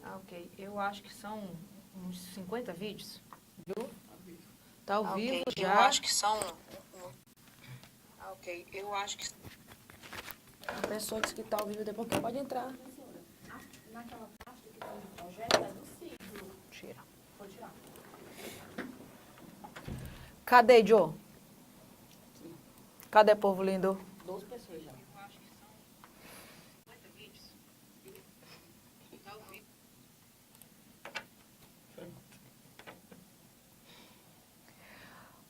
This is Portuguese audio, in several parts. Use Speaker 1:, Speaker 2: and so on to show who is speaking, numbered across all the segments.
Speaker 1: Ah, ok. Eu acho que são uns 50 vídeos, viu? Tá ao vivo já.
Speaker 2: Eu acho que são... Ah, ok. Eu acho que...
Speaker 1: A pessoa disse que tá ao vivo, depois que pode entrar.
Speaker 3: Naquela pasta que tem no projeto, é do ciclo.
Speaker 1: Tira.
Speaker 3: Pode tirar.
Speaker 1: Cadê, Jô? Cadê, povo lindo?
Speaker 3: 12 pessoas já.
Speaker 2: Eu acho que são 50 vídeos. Tá ao vivo.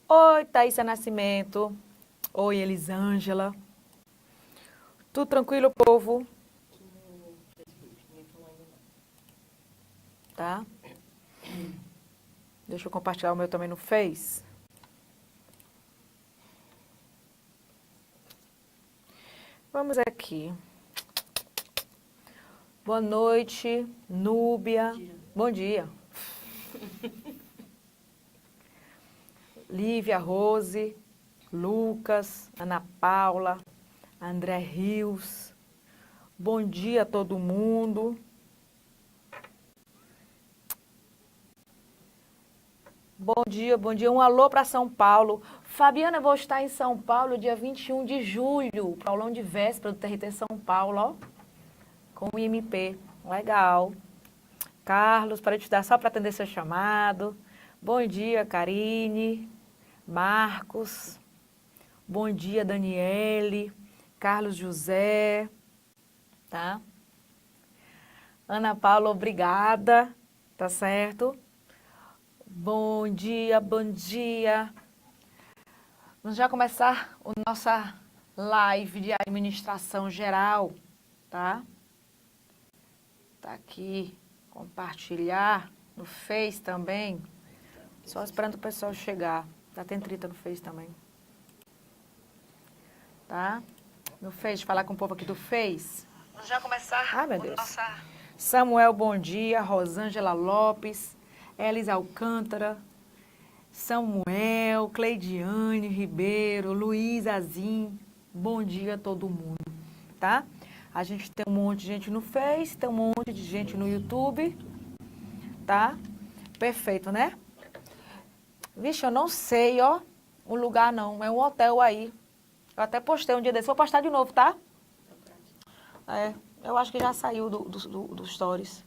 Speaker 1: Oi, Thaísa Nascimento. Oi, Elisângela. Tudo tranquilo, povo? Tá? Deixa eu compartilhar o meu também no Face. Vamos aqui. Boa noite, Núbia. Bom dia. Lívia, Rose, Lucas, Ana Paula, André Rios. Bom dia a todo mundo. Bom dia, bom dia. Um alô para São Paulo. Fabiana, eu vou estar em São Paulo dia 21 de julho, para o aulão de véspera do TRT São Paulo, ó, com o IMP. Legal. Carlos, para te dar só para atender seu chamado. Bom dia, Karine, Marcos. Bom dia, Daniele, Carlos José, tá? Ana Paula, obrigada, tá certo? Bom dia, bom dia. Vamos já começar a nossa live de administração geral, tá? Tá aqui, compartilhar no Face também. Só esperando o pessoal chegar. Já tem 30 no Face também. Tá? No Face, falar com o povo aqui do Face.
Speaker 2: Vamos já começar.
Speaker 1: Ai, meu Deus. Samuel, bom dia. Rosângela Lopes. Elis Alcântara. Samuel, Cleidiane Ribeiro, Luiz Azim. Bom dia a todo mundo, tá? A gente tem um monte de gente no Face, tem um monte de gente no YouTube, tá? Perfeito, né? Vixe, eu não sei, ó, o lugar não, é um hotel aí. Eu até postei um dia desse, vou postar de novo, tá? É, eu acho que já saiu do Stories.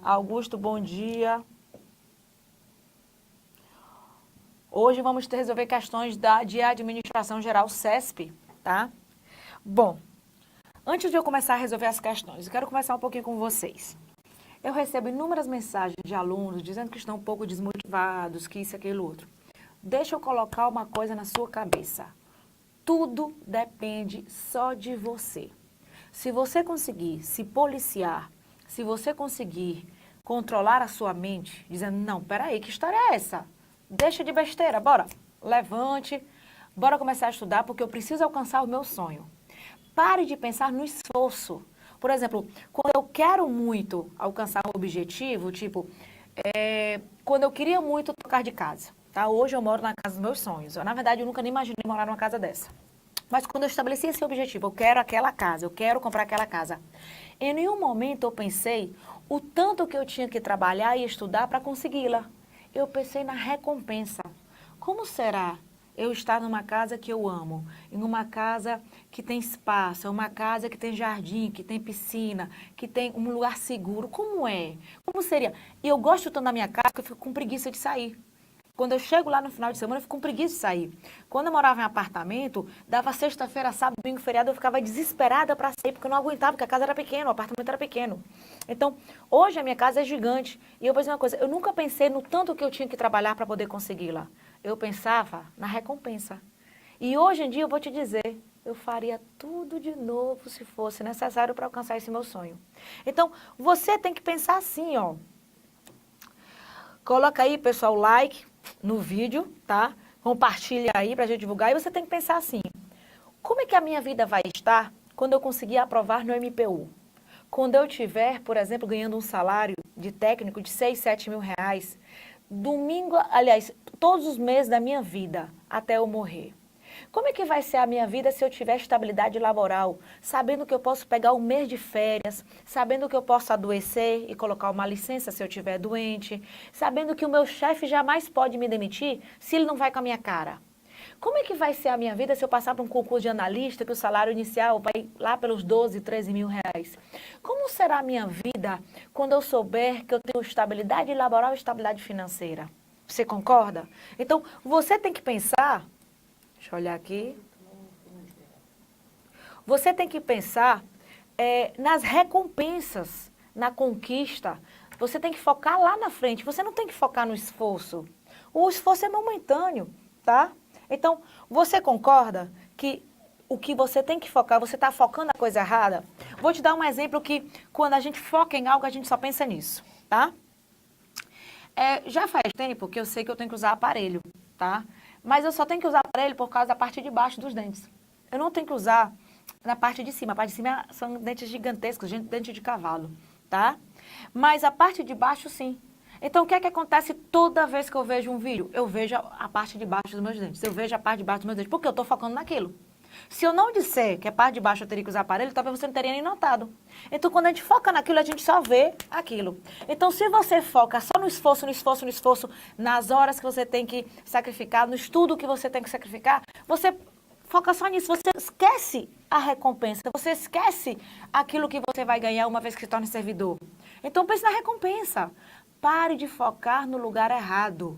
Speaker 1: Augusto, bom dia. Hoje vamos resolver questões de administração geral CESP, tá? Bom, antes de eu começar a resolver as questões, eu quero conversar um pouquinho com vocês. Eu recebo inúmeras mensagens de alunos dizendo que estão um pouco desmotivados, que isso, aquilo, outro. Deixa eu colocar uma coisa na sua cabeça. Tudo depende só de você. Se você conseguir se policiar, se você conseguir controlar a sua mente, dizendo, não, peraí, que história é essa? Deixa de besteira, bora, levante, bora começar a estudar porque eu preciso alcançar o meu sonho. Pare de pensar no esforço. Por exemplo, quando eu quero muito alcançar um objetivo, tipo, quando eu queria muito trocar de casa, tá? Hoje eu moro na casa dos meus sonhos. Na verdade, eu nunca nem imaginei morar numa casa dessa. Mas quando eu estabeleci esse objetivo, eu quero aquela casa, eu quero comprar aquela casa. Em nenhum momento eu pensei o tanto que eu tinha que trabalhar e estudar para consegui-la. Eu pensei na recompensa. Como será eu estar numa casa que eu amo, em uma casa que tem espaço, uma casa que tem jardim, que tem piscina, que tem um lugar seguro? Como é? Como seria? E eu gosto tanto da minha casa que eu fico com preguiça de sair. Quando eu chego lá no final de semana, eu fico com preguiça de sair. Quando eu morava em apartamento, dava sexta-feira, sábado, domingo, feriado, eu ficava desesperada para sair, porque eu não aguentava, porque a casa era pequena, o apartamento era pequeno. Então, hoje a minha casa é gigante. E eu vou dizer uma coisa, eu nunca pensei no tanto que eu tinha que trabalhar para poder consegui-la. Eu pensava na recompensa. E hoje em dia, eu vou te dizer, eu faria tudo de novo se fosse necessário para alcançar esse meu sonho. Então, você tem que pensar assim, ó. Coloca aí, pessoal, o like no vídeo, tá? Compartilha aí pra gente divulgar. E você tem que pensar assim, como é que a minha vida vai estar quando eu conseguir aprovar no MPU? Quando eu tiver, por exemplo, ganhando um salário de técnico de 6, 7 mil reais, domingo, aliás, todos os meses da minha vida, até eu morrer. Como é que vai ser a minha vida se eu tiver estabilidade laboral? Sabendo que eu posso pegar um mês de férias, sabendo que eu posso adoecer e colocar uma licença se eu estiver doente, sabendo que o meu chefe jamais pode me demitir se ele não vai com a minha cara. Como é que vai ser a minha vida se eu passar por um concurso de analista, que o salário inicial vai lá pelos 12, 13 mil reais? Como será a minha vida quando eu souber que eu tenho estabilidade laboral e estabilidade financeira? Você concorda? Então, você tem que pensar... Deixa eu olhar aqui. Você tem que pensar nas recompensas, na conquista. Você tem que focar lá na frente. Você não tem que focar no esforço. O esforço é momentâneo, tá? Então, você concorda que o que você tem que focar, você está focando na coisa errada? Vou te dar um exemplo que quando a gente foca em algo, a gente só pensa nisso, tá? Já faz tempo que eu sei que eu tenho que usar aparelho, tá? Mas eu só tenho que usar aparelho por causa da parte de baixo dos dentes. Eu não tenho que usar na parte de cima. A parte de cima são dentes gigantescos, dente de cavalo, tá? Mas a parte de baixo, sim. Então, o que é que acontece toda vez que eu vejo um vídeo? Eu vejo a parte de baixo dos meus dentes. Eu vejo a parte de baixo dos meus dentes, porque eu estou focando naquilo. Se eu não disser que a parte de baixo eu teria que usar aparelho, talvez você não teria nem notado. Então, quando a gente foca naquilo, a gente só vê aquilo. Então, se você foca só no esforço, no esforço, no esforço, nas horas que você tem que sacrificar, no estudo que você tem que sacrificar, você foca só nisso. Você esquece a recompensa, você esquece aquilo que você vai ganhar uma vez que se torne servidor. Então, pense na recompensa. Pare de focar no lugar errado.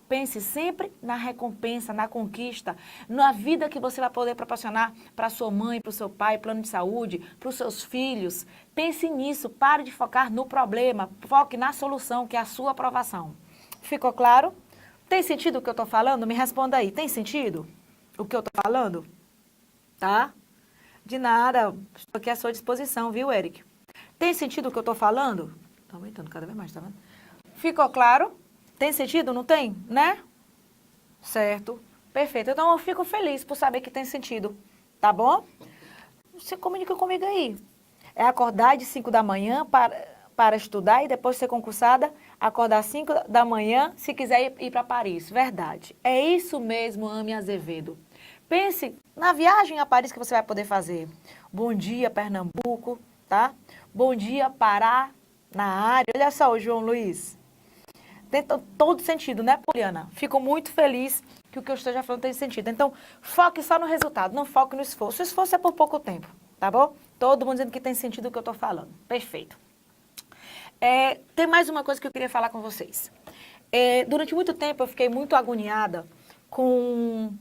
Speaker 1: Pense sempre na recompensa, na conquista, na vida que você vai poder proporcionar para sua mãe, para o seu pai, plano de saúde, para os seus filhos. Pense nisso, pare de focar no problema, foque na solução, que é a sua aprovação. Ficou claro? Tem sentido o que eu estou falando? Me responda aí, tem sentido o que eu estou falando? Tá? De nada, estou aqui à sua disposição, viu, Eric? Tem sentido o que eu estou falando? Está aumentando cada vez mais, tá vendo? Ficou claro? Tem sentido? Não tem? Né? Certo. Perfeito. Então, eu fico feliz por saber que tem sentido. Tá bom? Você comunica comigo aí. É acordar de 5 da manhã para estudar e depois ser concursada, acordar às 5 da manhã, se quiser ir para Paris. Verdade. É isso mesmo, Ame Azevedo. Pense na viagem a Paris que você vai poder fazer. Bom dia, Pernambuco, tá? Bom dia, Pará, na área. Olha só o João Luiz. Tem todo sentido, né, Poliana? Fico muito feliz que o que eu esteja falando tem sentido. Então, foque só no resultado, não foque no esforço. O esforço é por pouco tempo, tá bom? Todo mundo dizendo que tem sentido o que eu estou falando. Perfeito. Tem mais uma coisa que eu queria falar com vocês. Durante muito tempo eu fiquei muito agoniada com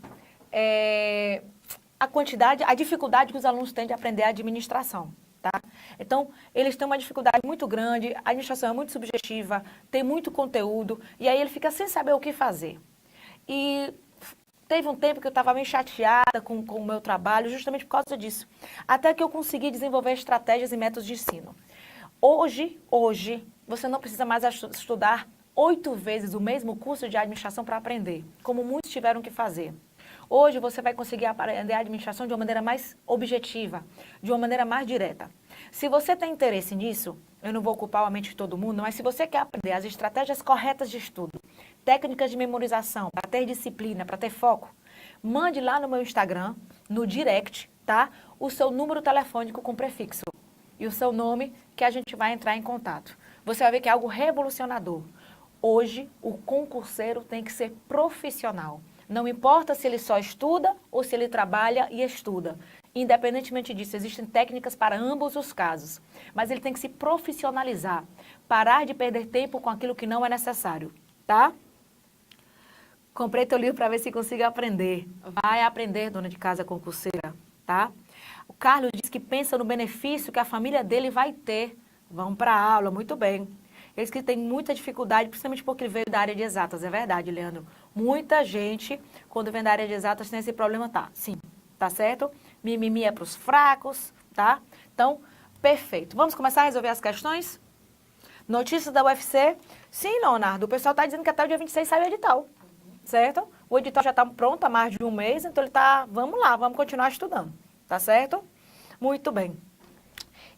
Speaker 1: a dificuldade que os alunos têm de aprender a administração. Tá? Então, eles têm uma dificuldade muito grande, a administração é muito subjetiva, tem muito conteúdo, e aí ele fica sem saber o que fazer. E teve um tempo que eu estava meio chateada com o meu trabalho, justamente por causa disso. Até que eu consegui desenvolver estratégias e métodos de ensino. Hoje, você não precisa mais estudar 8 vezes o mesmo curso de administração para aprender, como muitos tiveram que fazer. Hoje você vai conseguir aprender a administração de uma maneira mais objetiva, de uma maneira mais direta. Se você tem interesse nisso, eu não vou ocupar a mente de todo mundo, mas se você quer aprender as estratégias corretas de estudo, técnicas de memorização, para ter disciplina, para ter foco, mande lá no meu Instagram, no direct, tá? O seu número telefônico com prefixo e o seu nome, que a gente vai entrar em contato. Você vai ver que é algo revolucionador. Hoje, o concurseiro tem que ser profissional. Não importa se ele só estuda ou se ele trabalha e estuda. Independentemente disso, existem técnicas para ambos os casos. Mas ele tem que se profissionalizar. Parar de perder tempo com aquilo que não é necessário. Tá? Comprei teu livro para ver se consigo aprender. Vai aprender, dona de casa concurseira. Tá? O Carlos diz que pensa no benefício que a família dele vai ter. Vão para a aula, muito bem. Eles que têm muita dificuldade, principalmente porque ele veio da área de exatas. É verdade, Leandro. Muita gente, quando vem da área de exatas, tem esse problema, tá? Sim, tá certo? Mimimi é para os fracos, tá? Então, perfeito. Vamos começar a resolver as questões? Notícias da UFC? Sim, Leonardo. O pessoal está dizendo que até o dia 26 sai o edital, certo? O edital já está pronto há mais de um mês, então ele está... Vamos lá, vamos continuar estudando, tá certo? Muito bem.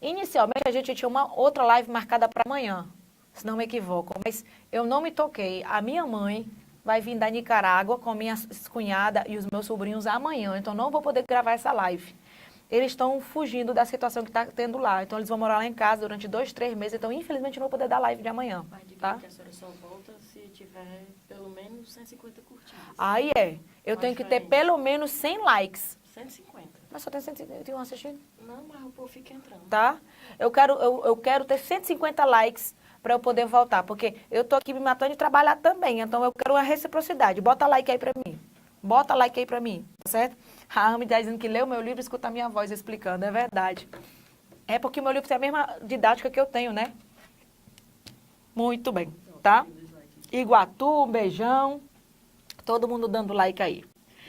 Speaker 1: Inicialmente, a gente tinha uma outra live marcada para amanhã, se não me equivoco, mas eu não me toquei. A minha mãe vai vir da Nicarágua com minha cunhada e os meus sobrinhos amanhã, então não vou poder gravar essa live. Eles estão fugindo da situação que está tendo lá, então eles vão morar lá em casa durante 2, 3 meses, então infelizmente não vou poder dar live de amanhã,
Speaker 4: Mas diga
Speaker 1: tá?
Speaker 4: que a senhora só volta se tiver pelo menos 150 curtidas.
Speaker 1: Aí eu tenho que ter
Speaker 4: diferente.
Speaker 1: pelo menos 100 likes.
Speaker 4: 150.
Speaker 1: Mas só tem 151 assistindo.
Speaker 4: Não, mas o povo fica entrando.
Speaker 1: Tá? Eu quero ter 150 likes para eu poder voltar, porque eu tô aqui me matando de trabalhar também, então eu quero uma reciprocidade. Bota like aí para mim. Bota like aí para mim, tá certo? A Ami tá dizendo que lê o meu livro e escuta a minha voz explicando, é verdade. É porque o meu livro tem a mesma didática que eu tenho, né? Muito bem, tá? Iguatu, um beijão. Todo mundo dando like aí.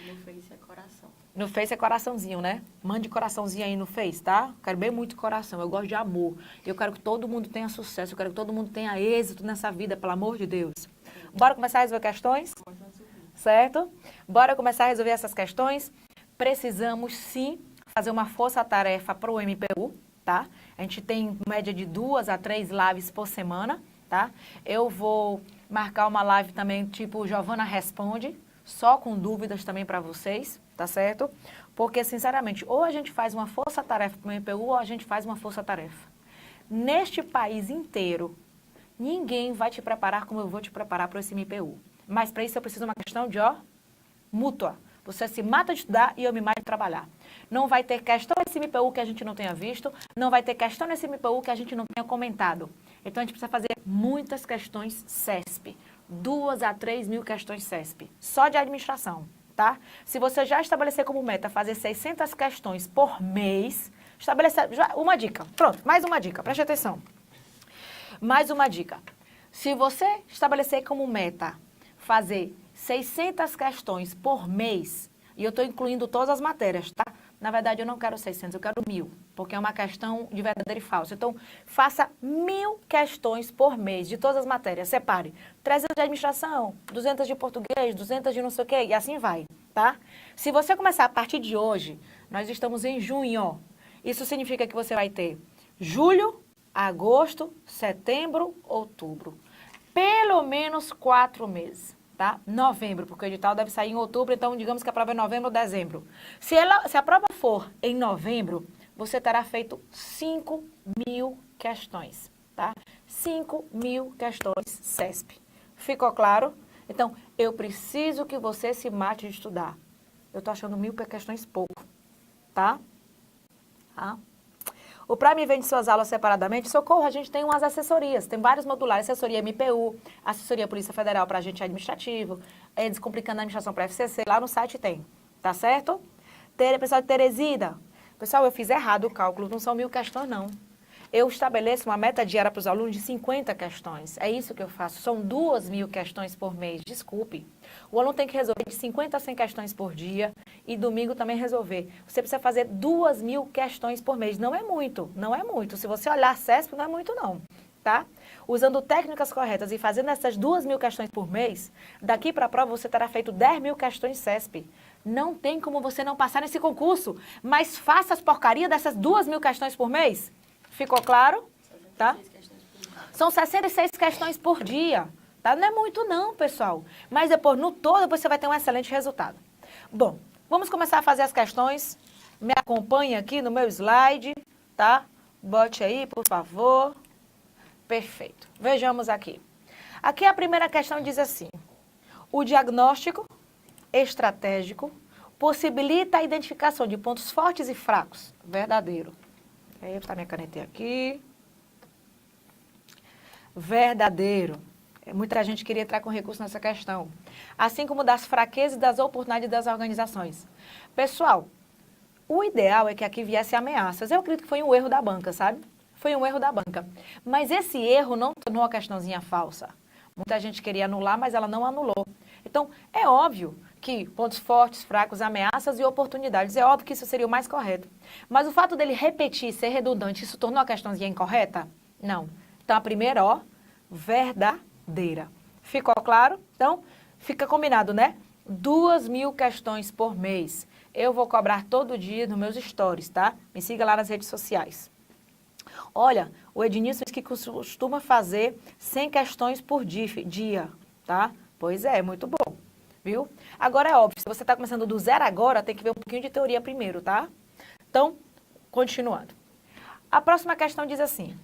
Speaker 4: No Face é coração.
Speaker 1: No Face é coraçãozinho, né? Mande coraçãozinho aí no Face, tá? Quero bem muito coração. Eu gosto de amor. Eu quero que todo mundo tenha sucesso. Eu quero que todo mundo tenha êxito nessa vida, pelo amor de Deus. Bora começar a resolver questões? Certo? Bora começar a resolver essas questões? Precisamos, sim, fazer uma força-tarefa para o MPU, tá? A gente tem média de 2 a 3 lives por semana, tá? Eu vou marcar uma live também, tipo Giovana Responde, só com dúvidas também para vocês, tá certo? Porque, sinceramente, ou a gente faz uma força-tarefa para o MPU ou a gente faz uma força-tarefa. Neste país inteiro, ninguém vai te preparar como eu vou te preparar para esse MPU. Mas para isso eu preciso de uma questão de, mútua. Você se mata de estudar e eu me mato de trabalhar. Não vai ter questão nesse MPU que a gente não tenha visto, não vai ter questão nesse MPU que a gente não tenha comentado. Então a gente precisa fazer muitas questões CESP. 2 a 3 mil questões CESP, só de administração, tá? Se você já estabelecer como meta fazer 600 questões por mês, uma dica, pronto, mais uma dica, preste atenção. Mais uma dica. Se você estabelecer como meta fazer 600 questões por mês, e eu estou incluindo todas as matérias, tá? Na verdade, eu não quero 600, eu quero 1000, porque é uma questão de verdadeiro e falso. Então, faça 1000 questões por mês, de todas as matérias. Separe 300 de administração, 200 de português, 200 de não sei o quê, e assim vai, tá? Se você começar a partir de hoje, nós estamos em junho, isso significa que você vai ter julho, agosto, setembro, outubro. Pelo menos 4 meses. Tá? Novembro, porque o edital deve sair em outubro, então digamos que a prova é novembro ou dezembro. Se a prova for em novembro, você terá feito 5.000 questões, tá? 5.000 questões CESP. Ficou claro? Então, eu preciso que você se mate de estudar. Eu tô achando 1000 questões pouco, tá? Tá? O Prime vende suas aulas separadamente. Socorro, a gente tem umas assessorias, tem vários modulares, assessoria MPU, assessoria Polícia Federal para agente administrativo, Descomplicando a Administração para FCC, lá no site tem, tá certo? Pessoal de Teresina, pessoal, eu fiz errado o cálculo, não são 1000 questões não. Eu estabeleço uma meta diária para os alunos de 50 questões, é isso que eu faço, são 2.000 questões por mês, desculpe. O aluno tem que resolver de 50 a 100 questões por dia e domingo também resolver. Você precisa fazer 2.000 questões por mês. Não é muito, não é muito. Se você olhar CESP, não é muito não, tá? Usando técnicas corretas e fazendo essas 2.000 questões por mês, daqui para a prova você terá feito 10.000 questões CESP. Não tem como você não passar nesse concurso, mas faça as porcarias dessas 2.000 questões por mês. Ficou claro? Tá? São 66 questões por dia. Tá? Não é muito não, pessoal. Mas depois, no todo, você vai ter um excelente resultado. Bom, vamos começar a fazer as questões. Me acompanhe aqui no meu slide, tá? Bote aí, por favor. Perfeito. Vejamos aqui. Aqui a primeira questão diz assim. O diagnóstico estratégico possibilita a identificação de pontos fortes e fracos. Verdadeiro. Aí, tá minha canetinha aqui. Verdadeiro. Muita gente queria entrar com recurso nessa questão. Assim como das fraquezas e das oportunidades das organizações. Pessoal, o ideal é que aqui viesse ameaças. Eu acredito que foi um erro da banca, sabe? Foi um erro da banca. Mas esse erro não tornou a questãozinha falsa. Muita gente queria anular, mas ela não anulou. Então, é óbvio que pontos fortes, fracos, ameaças e oportunidades, é óbvio que isso seria o mais correto. Mas o fato dele repetir, ser redundante, isso tornou a questãozinha incorreta? Não. Então, a primeira, verdadeira. Ficou claro? Então, fica combinado, né? 2.000 questões por mês. Eu vou cobrar todo dia nos meus stories, tá? Me siga lá nas redes sociais. Olha, o Ednilson diz que costuma fazer 100 questões por dia, tá? Pois é, muito bom, viu? Agora é óbvio, se você está começando do zero agora, tem que ver um pouquinho de teoria primeiro, tá? Então, continuando. A próxima questão diz assim: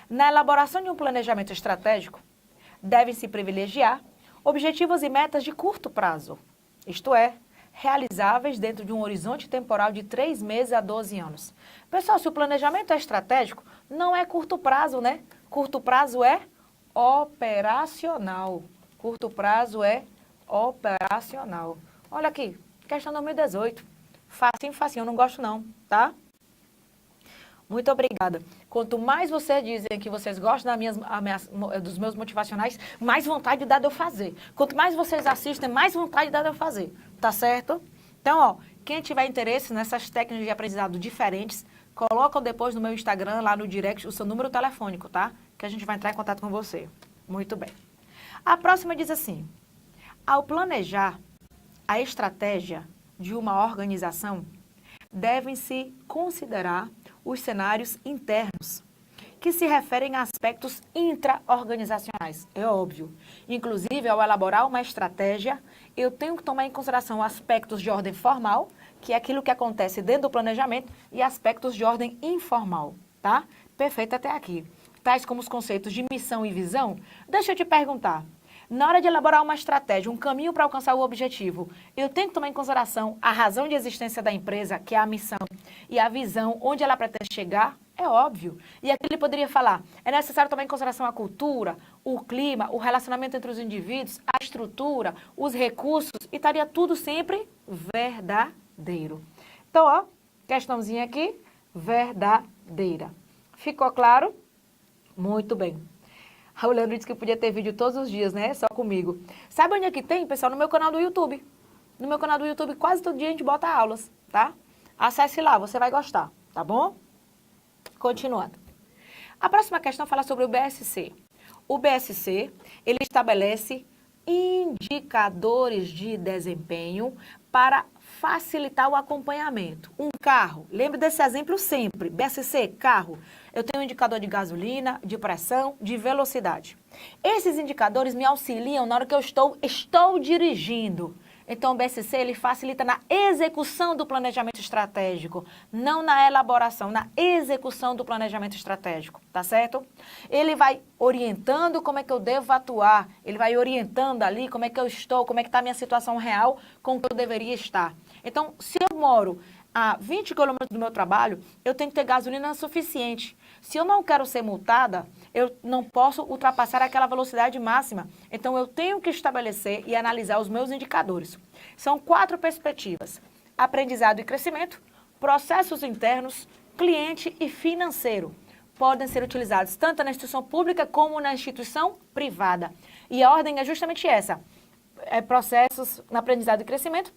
Speaker 1: na elaboração de um planejamento estratégico, devem-se privilegiar objetivos e metas de curto prazo, isto é, realizáveis dentro de um horizonte temporal de 3 meses a 12 anos. Pessoal, se o planejamento é estratégico, não é curto prazo, né? Curto prazo é operacional. Curto prazo é operacional. Olha aqui, questão 2018. Facinho, facinho, eu não gosto não, tá? Muito obrigada. Quanto mais vocês dizem que vocês gostam dos meus motivacionais, mais vontade dá de eu fazer. Quanto mais vocês assistem, mais vontade dá de eu fazer. Tá certo? Então, ó, quem tiver interesse nessas técnicas de aprendizado diferentes, colocam depois no meu Instagram, lá no direct, o seu número telefônico, tá? Que a gente vai entrar em contato com você. Muito bem. A próxima diz assim: ao planejar a estratégia de uma organização, devem-se considerar os cenários internos, que se referem a aspectos intra-organizacionais, é óbvio. Inclusive, ao elaborar uma estratégia, eu tenho que tomar em consideração aspectos de ordem formal, que é aquilo que acontece dentro do planejamento, e aspectos de ordem informal, tá? Perfeito até aqui. Tais como os conceitos de missão e visão. Deixa eu te perguntar. Na hora de elaborar uma estratégia, um caminho para alcançar o objetivo, eu tenho que tomar em consideração a razão de existência da empresa, que é a missão, e a visão, onde ela pretende chegar, é óbvio. E aqui ele poderia falar, é necessário tomar em consideração a cultura, o clima, o relacionamento entre os indivíduos, a estrutura, os recursos, e estaria tudo sempre verdadeiro. Então, ó, questãozinha aqui, verdadeira. Ficou claro? Muito bem. O Leandro disse que podia ter vídeo todos os dias, né? Só comigo. Sabe onde é que tem, pessoal? No meu canal do YouTube. No meu canal do YouTube, quase todo dia a gente bota aulas, tá? Acesse lá, você vai gostar, tá bom? Continuando. A próxima questão fala sobre o BSC. O BSC, ele estabelece indicadores de desempenho para facilitar o acompanhamento. Um carro, lembre desse exemplo sempre, BSC, carro. Eu tenho um indicador de gasolina, de pressão, de velocidade. Esses indicadores me auxiliam na hora que eu estou dirigindo. Então, o BSC, ele facilita na execução do planejamento estratégico, não na elaboração, na execução do planejamento estratégico, tá certo? Ele vai orientando como é que eu devo atuar, ele vai orientando ali como é que eu estou, como é que está a minha situação real, com o que eu deveria estar. Então, se eu moro a 20 quilômetros do meu trabalho, eu tenho que ter gasolina suficiente. Se eu não quero ser multada, eu não posso ultrapassar aquela velocidade máxima. Então, eu tenho que estabelecer e analisar os meus indicadores. São 4 perspectivas: aprendizado e crescimento, processos internos, cliente e financeiro. Podem ser utilizados tanto na instituição pública como na instituição privada. E a ordem é justamente essa: processos no aprendizado e crescimento,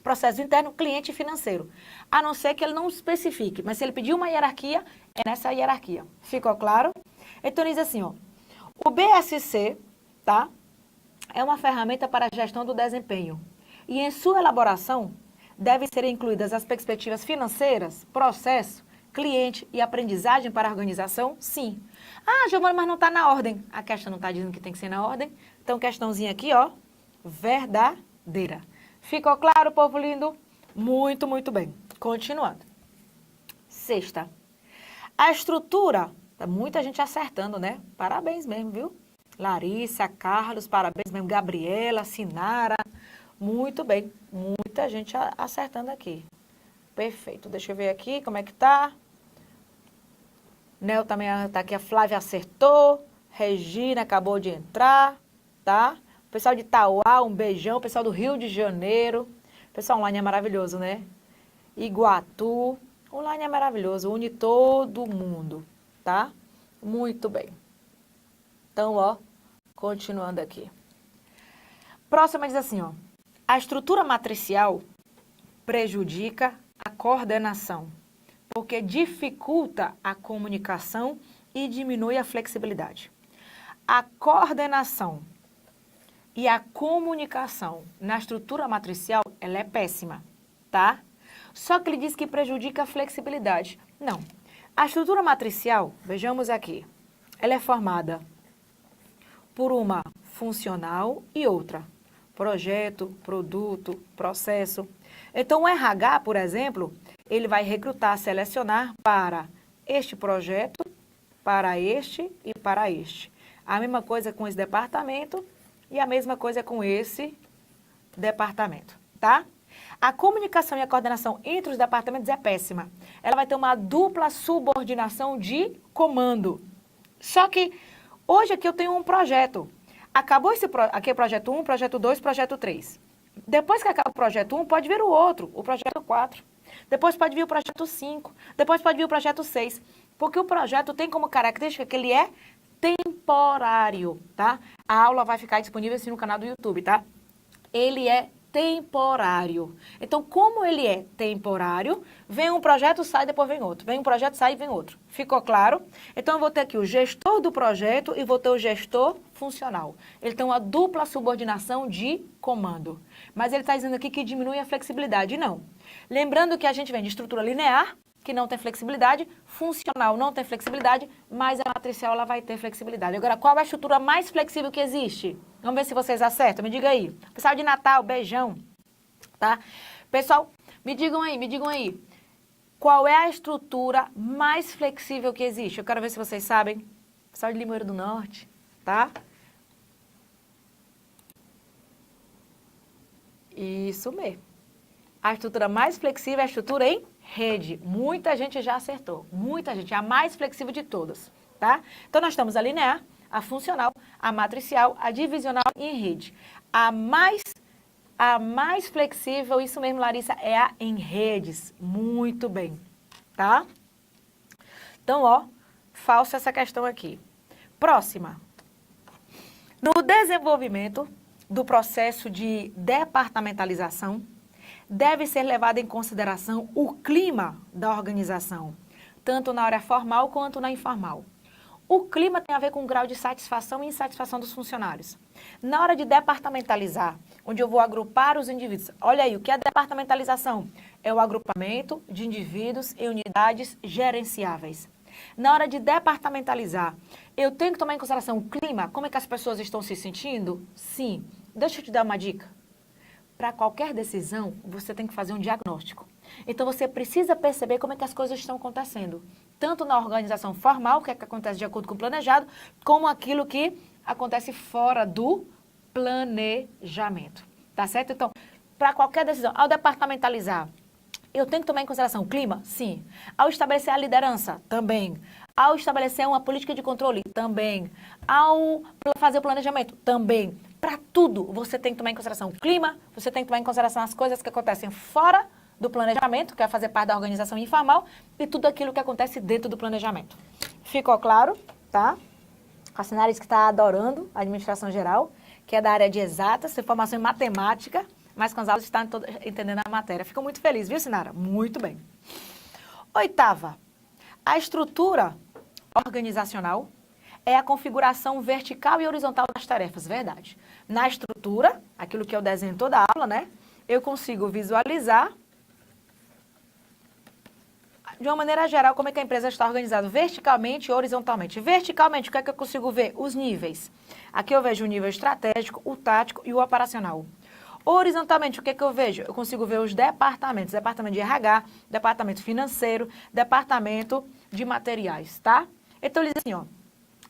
Speaker 1: processo interno, cliente e financeiro. A não ser que ele não especifique, mas se ele pedir uma hierarquia, é nessa hierarquia. Ficou claro? Então, diz assim, ó, o BSC, tá, é uma ferramenta para a gestão do desempenho. E em sua elaboração, devem ser incluídas as perspectivas financeiras, processo, cliente e aprendizagem para a organização? Sim. Ah, Giovana, mas não está na ordem. A questão não está dizendo que tem que ser na ordem. Então, questãozinha aqui, ó, verdadeira. Ficou claro, povo lindo? Muito, muito bem. Continuando. Sexta. A estrutura, tá muita gente acertando, né? Parabéns mesmo, viu? Larissa, Carlos, parabéns mesmo. Gabriela, Sinara, muito bem. Muita gente acertando aqui. Perfeito. Deixa eu ver aqui como é que tá. Nel também tá aqui, a Flávia acertou. Regina acabou de entrar, tá? Pessoal de Itauá, um beijão. Pessoal do Rio de Janeiro. Pessoal online é maravilhoso, né? Iguatu. Online é maravilhoso. Une todo mundo, tá? Muito bem. Então, ó, continuando aqui. Próxima diz assim, ó. A estrutura matricial prejudica a coordenação, porque dificulta a comunicação e diminui a flexibilidade. A coordenação e a comunicação na estrutura matricial, ela é péssima, tá? Só que ele diz que prejudica a flexibilidade. Não. A estrutura matricial, vejamos aqui, ela é formada por uma funcional e outra projeto, produto, processo. Então, o RH, por exemplo, ele vai recrutar, selecionar para este projeto, para este e para este. A mesma coisa com esse departamento e a mesma coisa com esse departamento, tá? A comunicação e a coordenação entre os departamentos é péssima. Ela vai ter uma dupla subordinação de comando. Só que hoje aqui eu tenho um projeto. Acabou aqui é projeto 1, projeto 2, projeto 3. Depois que acaba o projeto 1, pode vir o outro, o projeto 4. Depois pode vir o projeto 5. Depois pode vir o projeto 6. Porque o projeto tem como característica que ele é temporário, tá? A aula vai ficar disponível assim no canal do YouTube, tá? Ele é temporário. Então, como ele é temporário, vem um projeto, sai, depois vem outro. Vem um projeto, sai, vem outro. Ficou claro? Então, eu vou ter aqui o gestor do projeto e vou ter o gestor funcional. Ele tem uma dupla subordinação de comando. Mas ele está dizendo aqui que diminui a flexibilidade. Não. Lembrando que a gente vem de estrutura linear, que não tem flexibilidade, funcional não tem flexibilidade, mas a matricial ela vai ter flexibilidade. Agora, qual é a estrutura mais flexível que existe? Vamos ver se vocês acertam, me diga aí. Pessoal de Natal, beijão, tá? Pessoal, me digam aí, qual é a estrutura mais flexível que existe? Eu quero ver se vocês sabem. Pessoal de Limoeiro do Norte, tá? Isso mesmo. A estrutura mais flexível é a estrutura em rede. Muita gente já acertou. Muita gente. É a mais flexível de todas, tá? Então, nós temos a linear, a funcional, a matricial, a divisional e em rede. A mais flexível, isso mesmo, Larissa, é a em redes. Muito bem, tá? Então, ó, falso essa questão aqui. Próxima. No desenvolvimento do processo de departamentalização, deve ser levado em consideração o clima da organização, tanto na área formal quanto na informal. O clima tem a ver com o grau de satisfação e insatisfação dos funcionários. Na hora de departamentalizar, onde eu vou agrupar os indivíduos, olha aí, o que é departamentalização? É o agrupamento de indivíduos em unidades gerenciáveis. Na hora de departamentalizar, eu tenho que tomar em consideração o clima, como é que as pessoas estão se sentindo? Sim. Deixa eu te dar uma dica. Para qualquer decisão, você tem que fazer um diagnóstico. Então, você precisa perceber como é que as coisas estão acontecendo. Tanto na organização formal, que é que acontece de acordo com o planejado, como aquilo que acontece fora do planejamento. Tá certo? Então, para qualquer decisão, ao departamentalizar, eu tenho que tomar em consideração o clima? Sim. Ao estabelecer a liderança? Também. Ao estabelecer uma política de controle? Também. Ao fazer o planejamento? Também. Para tudo, você tem que tomar em consideração o clima, você tem que tomar em consideração as coisas que acontecem fora do planejamento, que é fazer parte da organização informal, e tudo aquilo que acontece dentro do planejamento. Ficou claro? Tá? A Sinara que está adorando a administração geral, que é da área de exatas, tem formação em matemática, mas com as aulas está entendendo a matéria. Fico muito feliz, viu, Sinara? Muito bem. Oitava, a estrutura organizacional é a configuração vertical e horizontal das tarefas, verdade. Na estrutura, aquilo que eu desenho toda a aula, né? Eu consigo visualizar, de uma maneira geral, como é que a empresa está organizada verticalmente e horizontalmente. Verticalmente, o que é que eu consigo ver? Os níveis. Aqui eu vejo o nível estratégico, o tático e o operacional. Horizontalmente, o que é que eu vejo? Eu consigo ver os departamentos. Departamento de RH, departamento financeiro, departamento de materiais, tá? Então, ele diz assim, ó.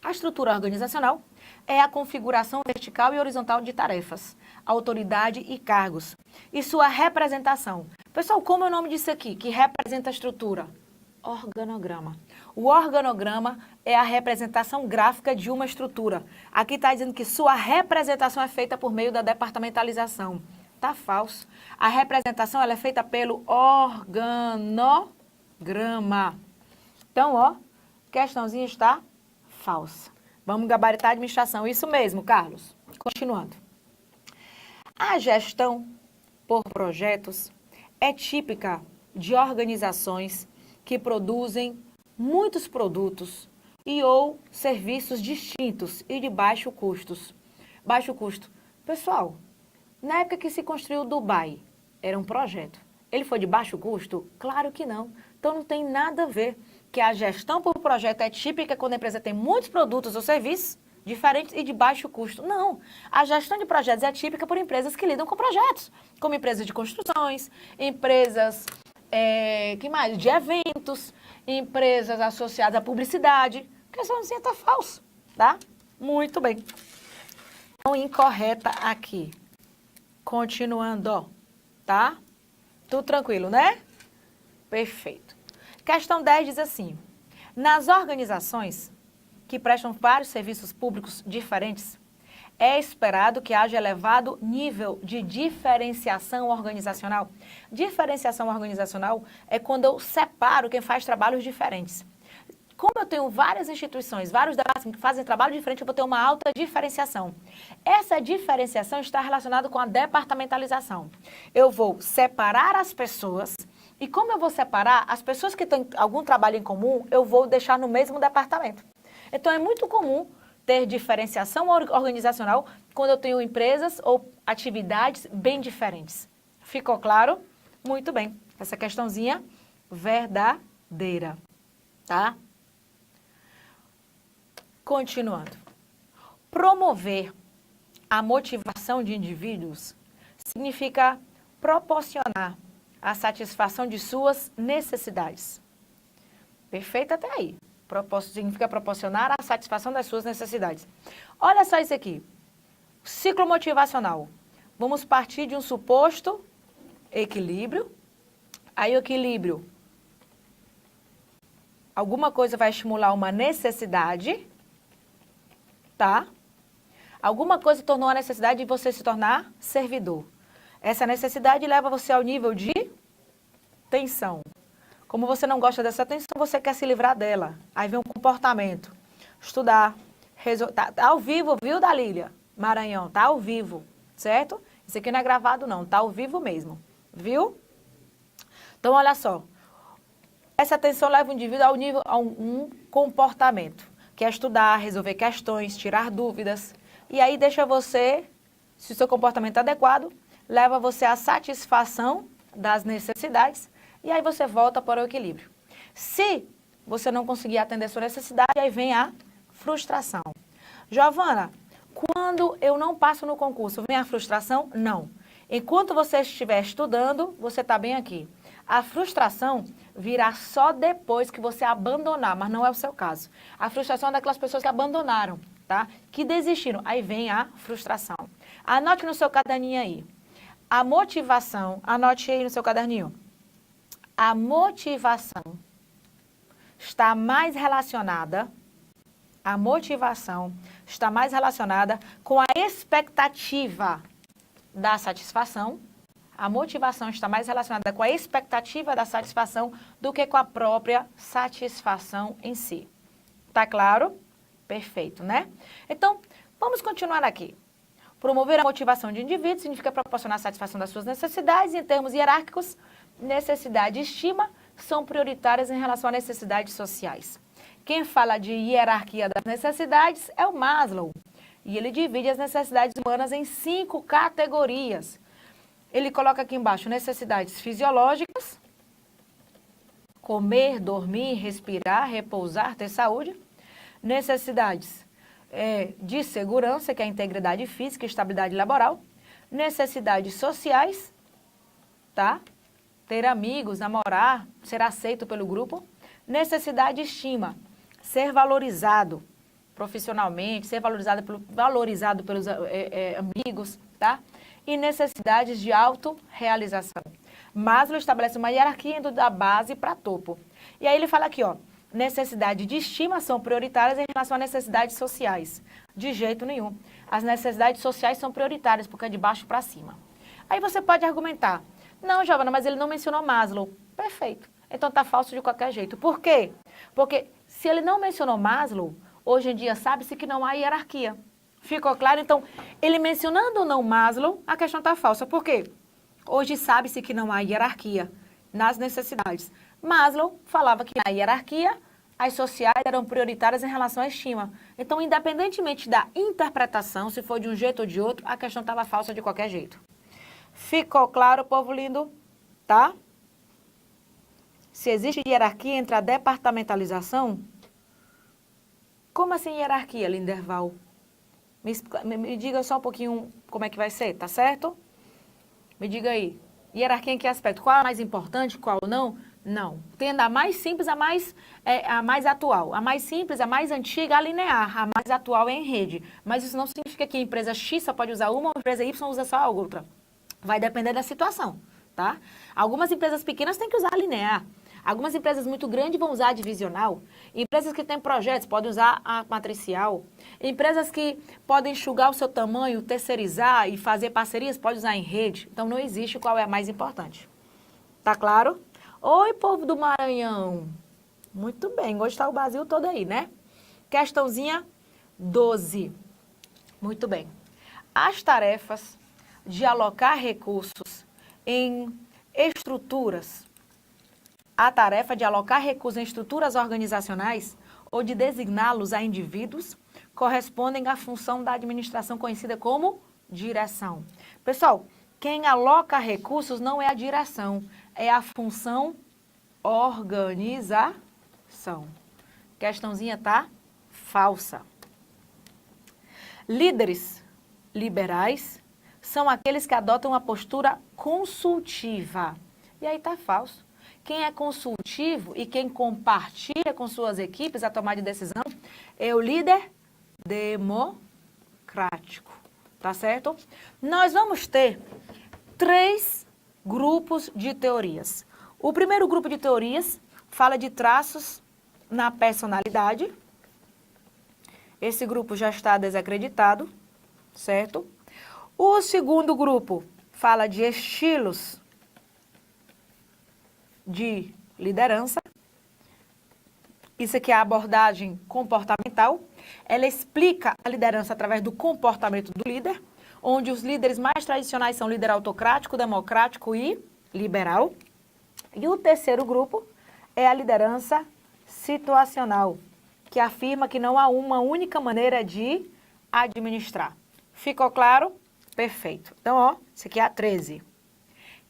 Speaker 1: A estrutura organizacional é a configuração vertical e horizontal de tarefas, autoridade e cargos, e sua representação. Pessoal, como é o nome disso aqui, que representa a estrutura? Organograma. O organograma é a representação gráfica de uma estrutura. Aqui está dizendo que sua representação é feita por meio da departamentalização. Tá falso. A representação ela é feita pelo organograma. Então, ó, questãozinha está falsa. Vamos gabaritar a administração. Isso mesmo, Carlos. Continuando. A gestão por projetos é típica de organizações que produzem muitos produtos e ou serviços distintos e de baixo custos. Baixo custo. Pessoal, na época que se construiu o Dubai, era um projeto. Ele foi de baixo custo? Claro que não. Então não tem nada a ver. Que a gestão por projeto é típica quando a empresa tem muitos produtos ou serviços diferentes e de baixo custo. Não, a gestão de projetos é típica por empresas que lidam com projetos, como empresas de construções, empresas que mais? De eventos, empresas associadas à publicidade. A questãozinha está falso, tá? Muito bem. Então, incorreta aqui. Continuando, ó, tá? Tudo tranquilo, né? Perfeito. Questão 10 diz assim: nas organizações que prestam vários serviços públicos diferentes, é esperado que haja elevado nível de diferenciação organizacional. Diferenciação organizacional é quando eu separo quem faz trabalhos diferentes. Como eu tenho várias instituições, vários debates que fazem trabalho diferente, eu vou ter uma alta diferenciação. Essa diferenciação está relacionada com a departamentalização. Eu vou separar as pessoas, e como eu vou separar, as pessoas que têm algum trabalho em comum, eu vou deixar no mesmo departamento. Então, é muito comum ter diferenciação organizacional quando eu tenho empresas ou atividades bem diferentes. Ficou claro? Muito bem. Essa questãozinha verdadeira, tá? Continuando. Promover a motivação de indivíduos significa proporcionar a satisfação de suas necessidades. Perfeito até aí. Significa proporcionar a satisfação das suas necessidades. Olha só isso aqui. Ciclo motivacional. Vamos partir de um suposto equilíbrio. Aí o equilíbrio, alguma coisa vai estimular uma necessidade, tá? Alguma coisa tornou a necessidade de você se tornar servidor. Essa necessidade leva você ao nível de tensão. Como você não gosta dessa tensão, você quer se livrar dela. Aí vem um comportamento. Estudar. Tá ao vivo, viu, Dalília? Maranhão, tá ao vivo, certo? Isso aqui não é gravado, não. Tá ao vivo mesmo, viu? Então, olha só. Essa tensão leva o indivíduo ao nível, a um comportamento, que é estudar, resolver questões, tirar dúvidas. E aí deixa você, se o seu comportamento é adequado, leva você à satisfação das necessidades. E aí você volta para o equilíbrio. Se você não conseguir atender a sua necessidade, aí vem a frustração. Giovana, quando eu não passo no concurso, vem a frustração? Não. Enquanto você estiver estudando, você está bem aqui. A frustração virá só depois que você abandonar, mas não é o seu caso. A frustração é daquelas pessoas que abandonaram, tá? Que desistiram. Aí vem a frustração. Anote no seu caderninho aí. A motivação, anote aí no seu caderninho. A motivação está mais relacionada, com a expectativa da satisfação. A motivação está mais relacionada com a expectativa da satisfação do que com a própria satisfação em si. Tá claro? Perfeito, né? Então, vamos continuar aqui. Promover a motivação de indivíduos significa proporcionar a satisfação das suas necessidades. Em termos hierárquicos, necessidade e estima são prioritárias em relação a necessidades sociais. Quem fala de hierarquia das necessidades é o Maslow. E ele divide as necessidades humanas em 5 categorias. Ele coloca aqui embaixo necessidades fisiológicas, comer, dormir, respirar, repousar, ter saúde. Necessidades de segurança, que é a integridade física e estabilidade laboral. Necessidades sociais, tá? Ter amigos, namorar, ser aceito pelo grupo. Necessidade de estima, ser valorizado profissionalmente, ser valorizado pelos amigos, tá? E necessidades de autorrealização. Maslow estabelece uma hierarquia indo da base para topo. E aí ele fala aqui, ó, necessidade de estima são prioritárias em relação a necessidades sociais. De jeito nenhum. As necessidades sociais são prioritárias, porque é de baixo para cima. Aí você pode argumentar, não, Giovana, mas ele não mencionou Maslow. Perfeito. Então está falso de qualquer jeito. Por quê? Porque se ele não mencionou Maslow, hoje em dia sabe-se que não há hierarquia. Ficou claro? Então, ele mencionando ou não Maslow, a questão está falsa. Por quê? Hoje sabe-se que não há hierarquia nas necessidades. Maslow falava que na hierarquia, as sociais eram prioritárias em relação à estima. Então, independentemente da interpretação, se for de um jeito ou de outro, a questão estava falsa de qualquer jeito. Ficou claro, povo lindo? Tá? Se existe hierarquia entre a departamentalização, como assim hierarquia, Linderval? Me diga só um pouquinho como é que vai ser, tá certo? Me diga aí. Hierarquia em que aspecto? Qual é a mais importante, qual não? Não. Tem da mais simples a mais atual. A mais simples, a mais antiga, a linear. A mais atual é em rede. Mas isso não significa que a empresa X só pode usar uma, a empresa Y usa só a outra. Vai depender da situação, tá? Algumas empresas pequenas têm que usar a linear. Algumas empresas muito grandes vão usar a divisional. Empresas que têm projetos podem usar a matricial. Empresas que podem enxugar o seu tamanho, terceirizar e fazer parcerias, podem usar em rede. Então, não existe qual é a mais importante. Tá claro? Oi, povo do Maranhão. Muito bem, hoje está o Brasil todo aí, né? Questãozinha 12. Muito bem. As tarefas de alocar recursos em estruturas, a tarefa de alocar recursos em estruturas organizacionais ou de designá-los a indivíduos correspondem à função da administração conhecida como direção. Pessoal, quem aloca recursos não é a direção, é a função organização. Questãozinha tá falsa. Líderes liberais são aqueles que adotam uma postura consultiva. E aí tá falso. Quem é consultivo e quem compartilha com suas equipes a tomada de decisão é o líder democrático. Tá certo? Nós vamos ter 3 grupos de teorias. O primeiro grupo de teorias fala de traços na personalidade. Esse grupo já está desacreditado, certo? O segundo grupo fala de estilos de liderança. Isso aqui é a abordagem comportamental. Ela explica a liderança através do comportamento do líder, onde os líderes mais tradicionais são líder autocrático, democrático e liberal. E o terceiro grupo é a liderança situacional, que afirma que não há uma única maneira de administrar. Ficou claro? Perfeito. Então, ó, isso aqui é a 13.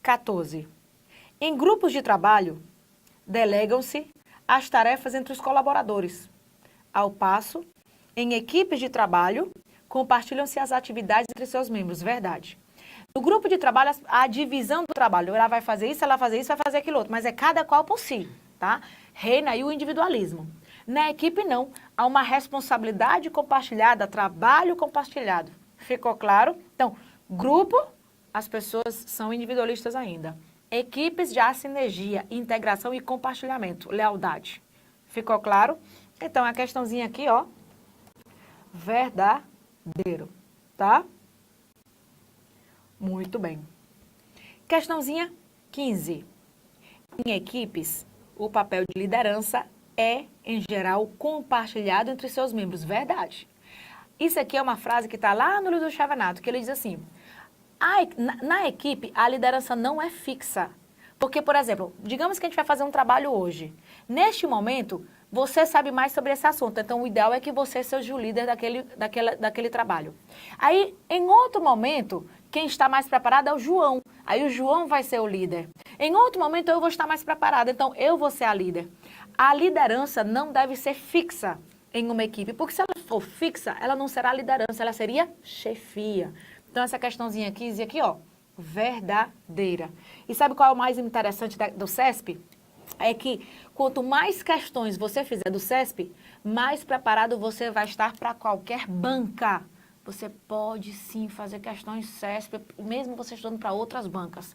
Speaker 1: 14. Em grupos de trabalho, delegam-se as tarefas entre os colaboradores. Ao passo, em equipes de trabalho, compartilham-se as atividades entre seus membros. Verdade. No grupo de trabalho, a divisão do trabalho. Ela vai fazer isso, ela vai fazer isso, vai fazer aquilo outro. Mas é cada qual por si, tá? Reina aí o individualismo. Na equipe, não. Há uma responsabilidade compartilhada, trabalho compartilhado. Ficou claro? Então, grupo, as pessoas são individualistas ainda. Equipes, já sinergia, integração e compartilhamento, lealdade. Ficou claro? Então, a questãozinha aqui, ó, verdadeiro, tá? Muito bem. Questãozinha 15. Em equipes, o papel de liderança é, em geral, compartilhado entre seus membros. Verdade. Isso aqui é uma frase que está lá no livro do Chavanato, que ele diz assim, na equipe, a liderança não é fixa. Porque, por exemplo, digamos que a gente vai fazer um trabalho hoje. Neste momento, você sabe mais sobre esse assunto. Então, o ideal é que você seja o líder daquele trabalho. Aí, em outro momento, quem está mais preparado é o João. Aí, o João vai ser o líder. Em outro momento, eu vou estar mais preparado. Então, eu vou ser a líder. A liderança não deve ser fixa em uma equipe. Porque se ela for fixa, ela não será liderança, ela seria chefia. Então, essa questãozinha aqui, dizia aqui, ó, verdadeira. E sabe qual é o mais interessante do CESP? É que quanto mais questões você fizer do CESP, mais preparado você vai estar para qualquer banca. Você pode sim fazer questões CESP, mesmo você estudando para outras bancas.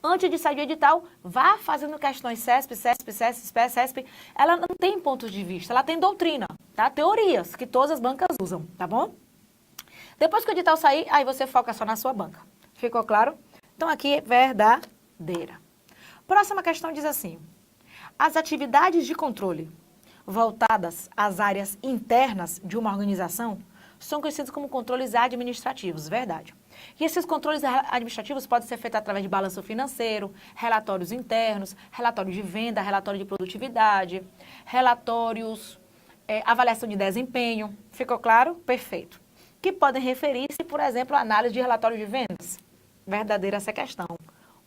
Speaker 1: Antes de sair do edital, vá fazendo questões CESP. Ela não tem pontos de vista, ela tem doutrina, tá? Teorias que todas as bancas usam, tá bom? Depois que o edital sair, aí você foca só na sua banca. Ficou claro? Então, aqui é verdadeira. Próxima questão diz assim. As atividades de controle voltadas às áreas internas de uma organização são conhecidas como controles administrativos. Verdade. E esses controles administrativos podem ser feitos através de balanço financeiro, relatórios internos, relatório de venda, relatório de produtividade, relatórios, avaliação de desempenho. Ficou claro? Perfeito. Que podem referir-se, por exemplo, à análise de relatório de vendas. Verdadeira essa questão.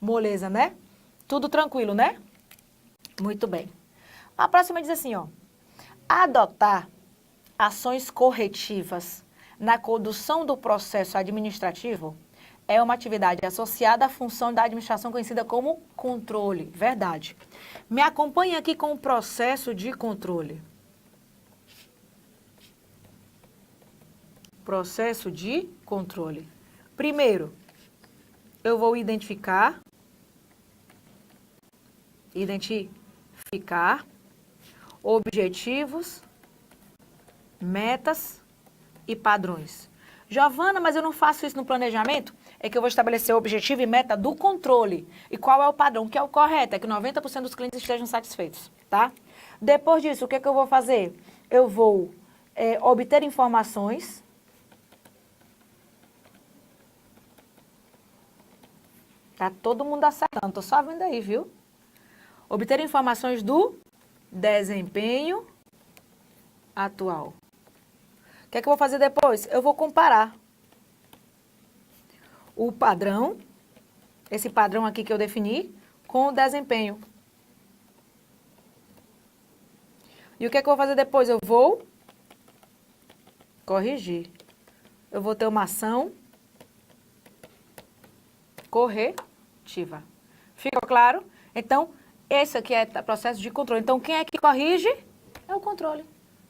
Speaker 1: Moleza, né? Tudo tranquilo, né? Muito bem. A próxima diz assim, ó. Adotar ações corretivas na condução do processo administrativo é uma atividade associada à função da administração conhecida como controle. Verdade. Me acompanhe aqui com o processo de controle. Processo de controle. Primeiro, eu vou identificar objetivos, metas e padrões. Giovana, mas eu não faço isso no planejamento? É que eu vou estabelecer o objetivo e meta do controle. E qual é o padrão? Que é o correto, é que 90% dos clientes estejam satisfeitos, tá? Depois disso, o que é que eu vou fazer? Eu vou obter informações. Tá todo mundo acertando, tô só vendo aí, viu? Obter informações do desempenho atual. O que é que eu vou fazer depois? Eu vou comparar o padrão, esse padrão aqui que eu defini, com o desempenho. E o que é que eu vou fazer depois? Eu vou corrigir. Eu vou ter uma ação corretiva. Ficou claro? Então, esse aqui é o processo de controle. Então, quem é que corrige? É o controle.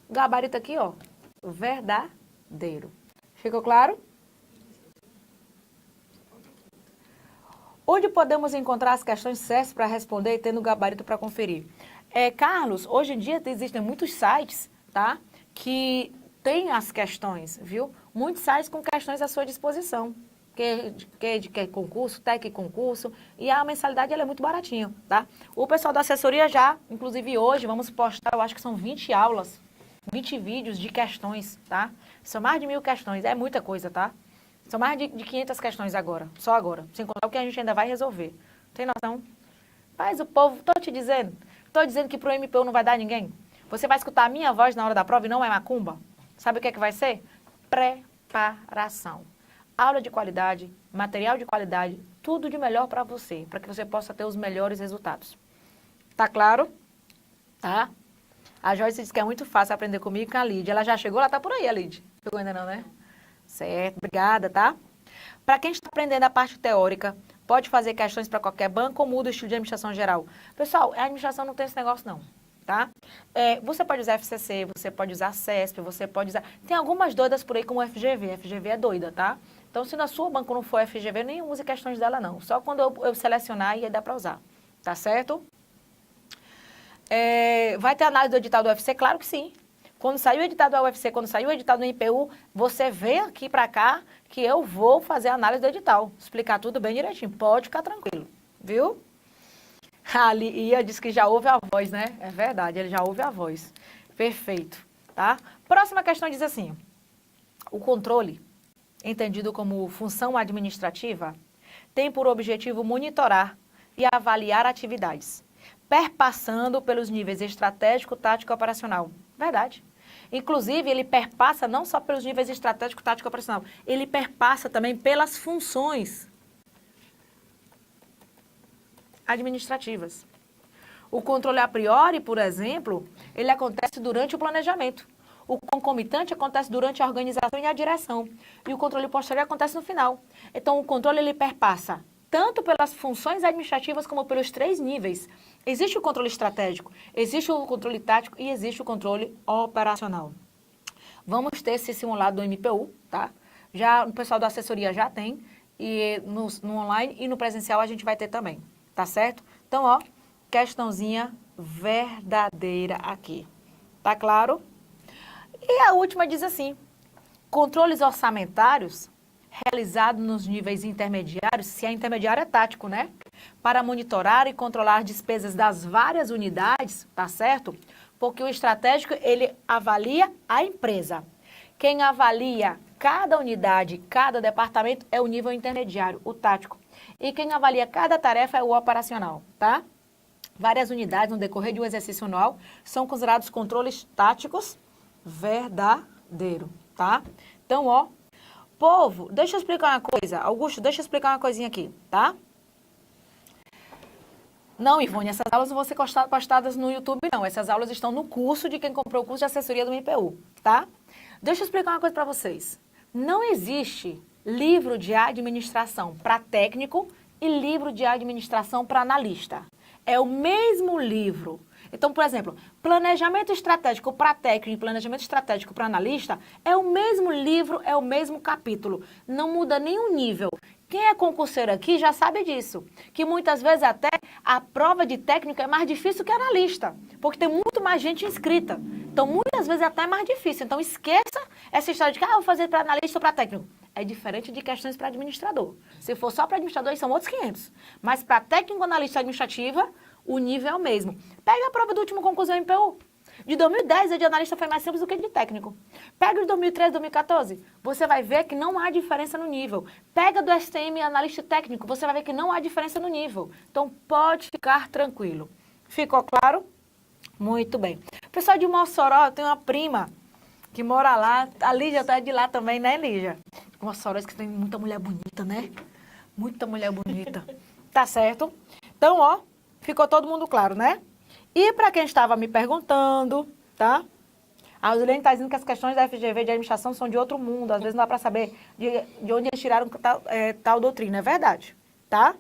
Speaker 1: O gabarito aqui, ó, verdadeiro. Ficou claro? Onde podemos encontrar as questões certas para responder e tendo o gabarito para conferir? Carlos, hoje em dia existem muitos sites, tá? Que tem as questões, viu? Muitos sites com questões à sua disposição. Que concurso, tec concurso, e a mensalidade ela é muito baratinha, tá? O pessoal da assessoria já, inclusive hoje, vamos postar, eu acho que são 20 aulas, 20 vídeos de questões, tá? São mais de 1000 questões, é muita coisa, tá? São mais de 500 questões agora, só agora, sem contar o que a gente ainda vai resolver. Tem noção? Mas o povo, tô dizendo que pro MPU não vai dar ninguém. Você vai escutar a minha voz na hora da prova e não é macumba? Sabe o que é que vai ser? Preparação. Aula de qualidade, material de qualidade, tudo de melhor para você, para que você possa ter os melhores resultados. Tá claro? Tá? A Joyce disse que é muito fácil aprender comigo e com a Lídia. Ela já chegou? Ela tá por aí, a Lídia. Chegou ainda não, né? Certo, obrigada, tá? Para quem está aprendendo a parte teórica, pode fazer questões para qualquer banco ou muda o estilo de administração geral? Pessoal, a administração não tem esse negócio não, tá? Você pode usar FCC, você pode usar CESP, você pode usar... Tem algumas doidas por aí como FGV. FGV é doida, tá? Então, se na sua banco não for FGV, nem use questões dela, não. Só quando eu selecionar e aí dá para usar. Tá certo? Vai ter análise do edital do UFC? Claro que sim. Quando sair o edital do UFC, quando sair o edital do IPU, você vem aqui para cá que eu vou fazer a análise do edital. Explicar tudo bem direitinho. Pode ficar tranquilo. Viu? A Lia disse que já ouve a voz, né? É verdade, ele já ouve a voz. Perfeito. Tá? Próxima questão diz assim. O controle, entendido como função administrativa, tem por objetivo monitorar e avaliar atividades, perpassando pelos níveis estratégico, tático e operacional. Verdade. Inclusive, ele perpassa não só pelos níveis estratégico, tático e operacional, ele perpassa também pelas funções administrativas. O controle a priori, por exemplo, ele acontece durante o planejamento. O concomitante acontece durante a organização e a direção. E o controle posterior acontece no final. Então, o controle ele perpassa tanto pelas funções administrativas como pelos 3 níveis. Existe o controle estratégico, existe o controle tático e existe o controle operacional. Vamos ter esse simulado do MPU, tá? Já o pessoal da assessoria já tem, e no online e no presencial a gente vai ter também, tá certo? Então, ó, questãozinha verdadeira aqui. Tá claro? E a última diz assim, controles orçamentários realizados nos níveis intermediários, se é intermediário é tático, né? Para monitorar e controlar despesas das várias unidades, tá certo? Porque o estratégico, ele avalia a empresa. Quem avalia cada unidade, cada departamento é o nível intermediário, o tático. E quem avalia cada tarefa é o operacional, tá? Várias unidades no decorrer de um exercício anual são considerados controles táticos verdadeiro, tá? Então, ó, povo, deixa eu explicar uma coisa. Augusto, deixa eu explicar uma coisinha aqui, tá? Não, Ivone, essas aulas não vão ser postadas no YouTube, não. Essas aulas estão no curso de quem comprou o curso de assessoria do MPU, tá? Deixa eu explicar uma coisa para vocês. Não existe livro de administração para técnico e livro de administração para analista. É o mesmo livro. Então, por exemplo, planejamento estratégico para técnico e planejamento estratégico para analista é o mesmo livro, é o mesmo capítulo. Não muda nenhum nível. Quem é concurseiro aqui já sabe disso, que muitas vezes até a prova de técnico é mais difícil que analista, porque tem muito mais gente inscrita. Então, muitas vezes até é mais difícil. Então, esqueça essa história de que vou fazer para analista ou para técnico. É diferente de questões para administrador. Se for só para administrador, são outros 500. Mas para técnico, analista administrativa, o nível é o mesmo. Pega a prova do último concurso do MPU. De 2010, a de analista foi mais simples do que de técnico. Pega de 2013, 2014, você vai ver que não há diferença no nível. Pega do STM analista técnico, você vai ver que não há diferença no nível. Então, pode ficar tranquilo. Ficou claro? Muito bem. Pessoal de Mossoró, eu tenho uma prima que mora lá. A Lígia tá de lá também, né, Lígia? Mossoró, que tem muita mulher bonita, né? Muita mulher bonita. Tá certo? Então, ó, ficou todo mundo claro, né? E para quem estava me perguntando, tá? A Rosilene está dizendo que as questões da FGV de administração são de outro mundo. Às vezes não dá para saber de onde eles tiraram tal doutrina. É verdade, tá?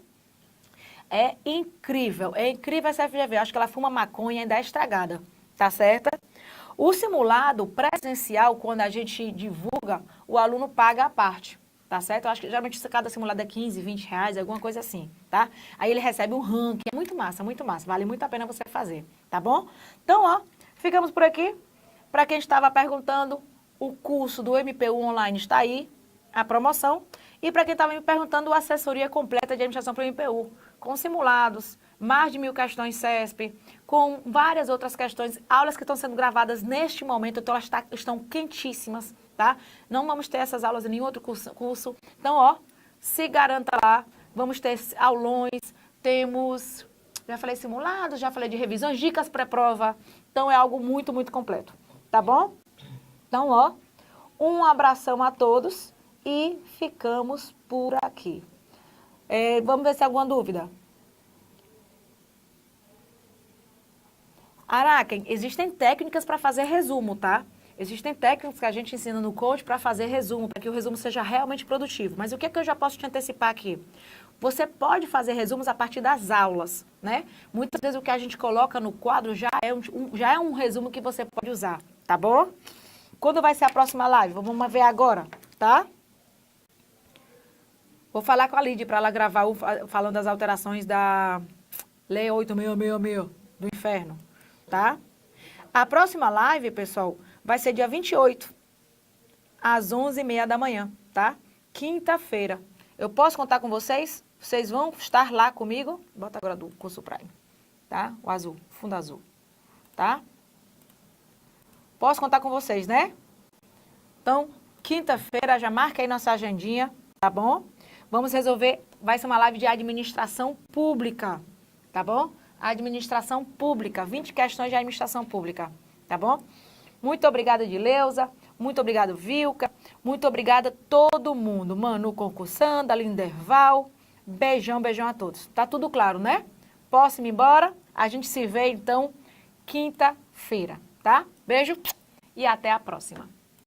Speaker 1: É incrível essa FGV. Eu acho que ela fuma maconha e ainda é estragada, tá certo? O simulado presencial, quando a gente divulga, o aluno paga a parte. Tá certo? Eu acho que geralmente cada simulado é 15, 20 reais, alguma coisa assim, tá? Aí ele recebe um ranking, é muito massa, vale muito a pena você fazer, tá bom? Então, ó, ficamos por aqui. Para quem estava perguntando, o curso do MPU online está aí, a promoção. E para quem estava me perguntando, a assessoria completa de administração para o MPU, com simulados, mais de 1000 questões CESP, com várias outras questões, aulas que estão sendo gravadas neste momento, então elas estão quentíssimas, tá? Não vamos ter essas aulas em nenhum outro curso. Então, ó, se garanta lá. Vamos ter aulões, temos, já falei simulados, já falei de revisões, dicas pré-prova. Então, é algo muito, muito completo, tá bom? Então, ó, um abração a todos e ficamos por aqui. Vamos ver se há alguma dúvida. Araken, existem técnicas para fazer resumo, tá? Existem técnicas que a gente ensina no coach para fazer resumo, para que o resumo seja realmente produtivo. Mas o que é que eu já posso te antecipar aqui? Você pode fazer resumos a partir das aulas, né? Muitas vezes o que a gente coloca no quadro já é um resumo que você pode usar, tá bom? Quando vai ser a próxima live? Vamos ver agora, tá? Vou falar com a Lídia para ela gravar falando das alterações da Lei 8666 do inferno, tá? A próxima live, pessoal, vai ser dia 28, às 11h30 da manhã, tá? Quinta-feira. Eu posso contar com vocês? Vocês vão estar lá comigo? Bota agora do curso Prime, tá? O azul, fundo azul, tá? Posso contar com vocês, né? Então, quinta-feira, já marca aí nossa agendinha, tá bom? Vamos resolver, vai ser uma live de administração pública, tá bom? Administração pública, 20 questões de administração pública, tá bom? Muito obrigada, Edileuza. Muito obrigada, Vilca. Muito obrigada a todo mundo. Manu concursando, Alinderval. Beijão, beijão a todos. Tá tudo claro, né? Posso ir embora? A gente se vê, então, quinta-feira, tá? Beijo e até a próxima.